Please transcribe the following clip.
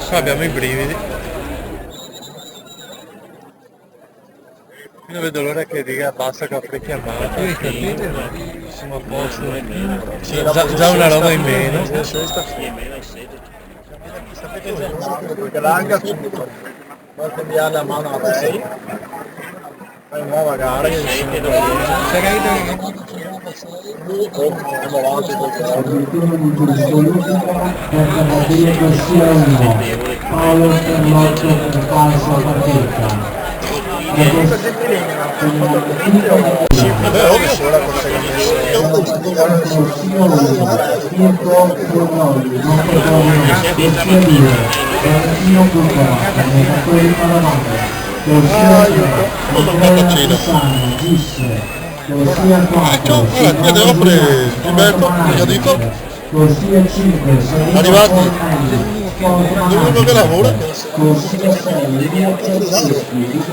Qua abbiamo i brividi. Io non vedo l'ora che dica basta caffè chiamato. Io siamo a posto. Sì, già una roba in meno. Perché l'anca subito, poi cambiare la mano a lei, fai nuova gara che andiamo avanti Addirittura di Giulietta per Cavaliere Garcia 1, Paolo Carlotto per falsa partita. Pietro Fornoli, non Cortone, Garcia 2, Valentino Cucca, Allenatore Palamone, Garcia 3, Andrea Cassano, Gis, Garcia 4, Gilberto, Garcia 5, Serino arrivati, Fornelli, uno che lavora. Garcia 6, Elia Terzeschi,